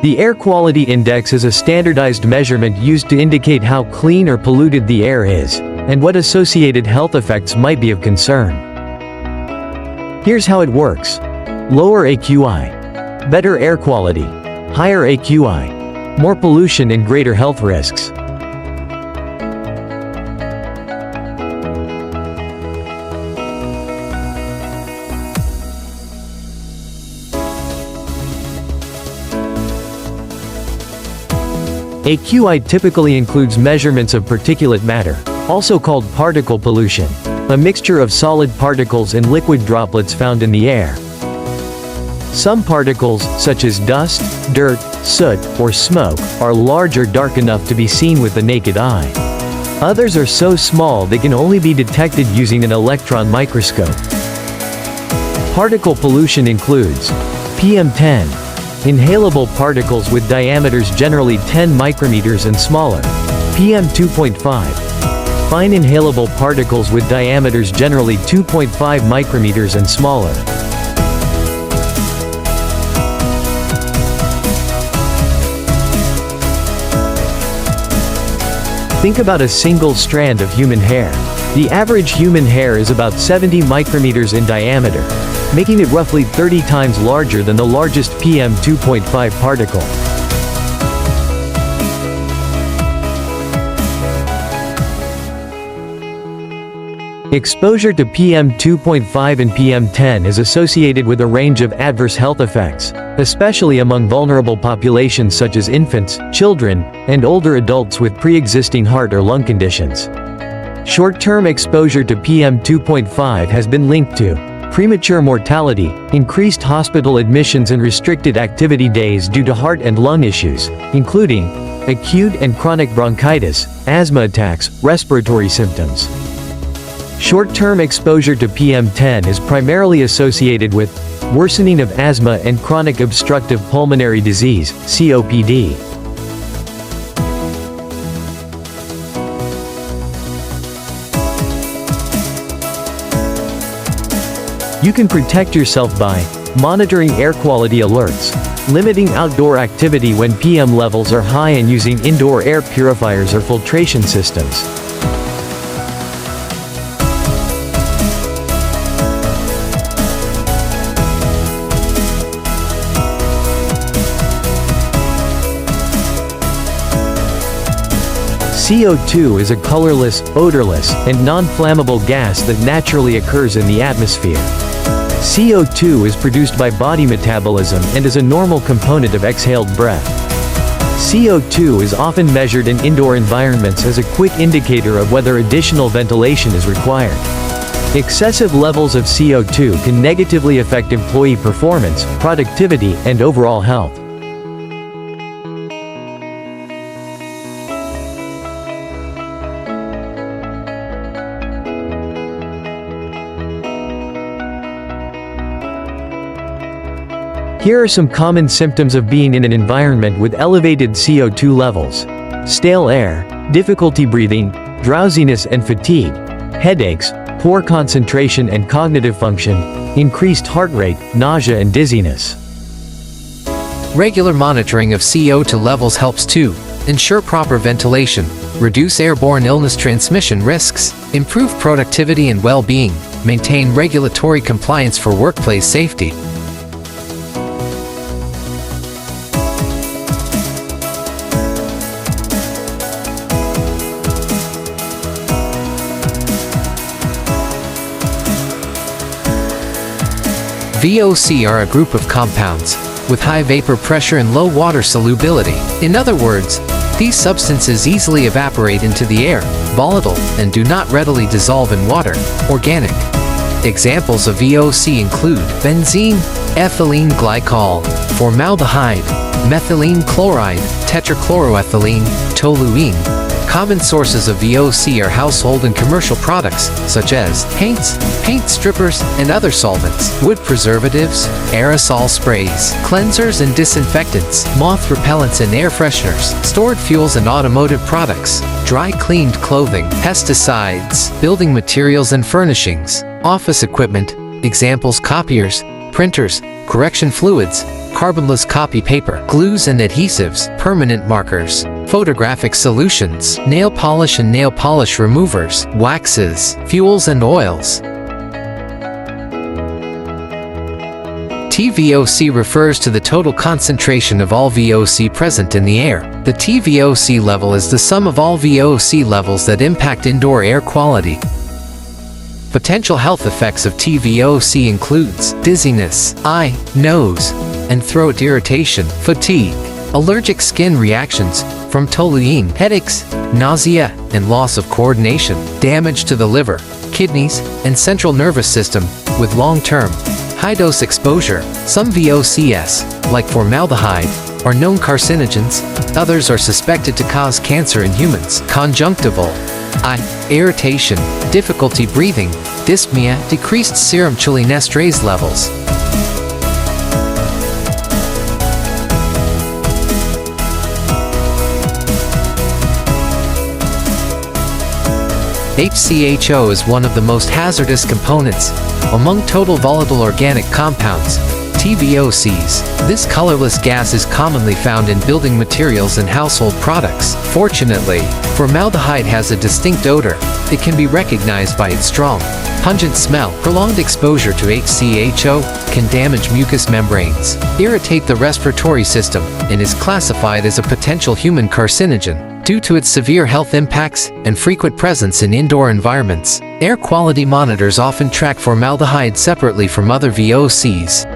The air quality index is a standardized measurement used to indicate how clean or polluted the air is, and what associated health effects might be of concern. Here's how it works. Lower AQI. Better air quality. Higher AQI. More pollution and greater health risks. AQI typically includes measurements of particulate matter, also called particle pollution, a mixture of solid particles and liquid droplets found in the air. Some particles, such as dust, dirt, soot, or smoke, are large or dark enough to be seen with the naked eye. Others are so small they can only be detected using an electron microscope. Particle pollution includes PM10, inhalable particles with diameters generally 10 micrometers and smaller. PM2.5, fine inhalable particles with diameters generally 2.5 micrometers and smaller. Think about a single strand of human hair. The average human hair is about 70 micrometers in diameter, making it roughly 30 times larger than the largest PM2.5 particle. Exposure to PM2.5 and PM10 is associated with a range of adverse health effects, especially among vulnerable populations such as infants, children, and older adults with pre-existing heart or lung conditions. Short-term exposure to PM2.5 has been linked to premature mortality, increased hospital admissions and restricted activity days due to heart and lung issues, including acute and chronic bronchitis, asthma attacks, respiratory symptoms. Short-term exposure to PM10 is primarily associated with worsening of asthma and chronic obstructive pulmonary disease, COPD. You can protect yourself by monitoring air quality alerts, limiting outdoor activity when PM levels are high, and using indoor air purifiers or filtration systems. CO2 is a colorless, odorless, and non-flammable gas that naturally occurs in the atmosphere. CO2 is produced by body metabolism and is a normal component of exhaled breath. CO2 is often measured in indoor environments as a quick indicator of whether additional ventilation is required. Excessive levels of CO2 can negatively affect employee performance, productivity, and overall health. Here are some common symptoms of being in an environment with elevated CO2 levels: stale air, difficulty breathing, drowsiness and fatigue, headaches, poor concentration and cognitive function, increased heart rate, nausea and dizziness. Regular monitoring of CO2 levels helps to ensure proper ventilation, reduce airborne illness transmission risks, improve productivity and well-being, maintain regulatory compliance for workplace safety. VOC are a group of compounds with high vapor pressure and low water solubility. In other words, these substances easily evaporate into the air, volatile, and do not readily dissolve in water, organic. Examples of VOC include benzene, ethylene glycol, formaldehyde, methylene chloride, tetrachloroethylene, toluene. Common sources of VOC are household and commercial products, such as paints, paint strippers, and other solvents, wood preservatives, aerosol sprays, cleansers and disinfectants, moth repellents and air fresheners, stored fuels and automotive products, dry cleaned clothing, pesticides, building materials and furnishings, office equipment, examples copiers, printers, correction fluids, carbonless copy paper, glues and adhesives, permanent markers, photographic solutions, nail polish and nail polish removers, waxes, fuels and oils. TVOC refers to the total concentration of all VOC present in the air. The TVOC level is the sum of all VOC levels that impact indoor air quality. Potential health effects of TVOC includes dizziness, eye, nose, and throat irritation, fatigue, allergic skin reactions from toluene, headaches, nausea, and loss of coordination, damage to the liver, kidneys, and central nervous system with long-term high-dose exposure. Some VOCs, like formaldehyde, are known carcinogens. Others are suspected to cause cancer in humans. Conjunctival, eye, irritation, difficulty breathing, dyspnea, decreased serum cholinesterase levels. HCHO is one of the most hazardous components among total volatile organic compounds, TVOCs. This colorless gas is commonly found in building materials and household products. Fortunately, formaldehyde has a distinct odor. It can be recognized by its strong, pungent smell. Prolonged exposure to HCHO can damage mucous membranes, irritate the respiratory system, and is classified as a potential human carcinogen due to its severe health impacts and frequent presence in indoor environments. Air quality monitors often track formaldehyde separately from other VOCs.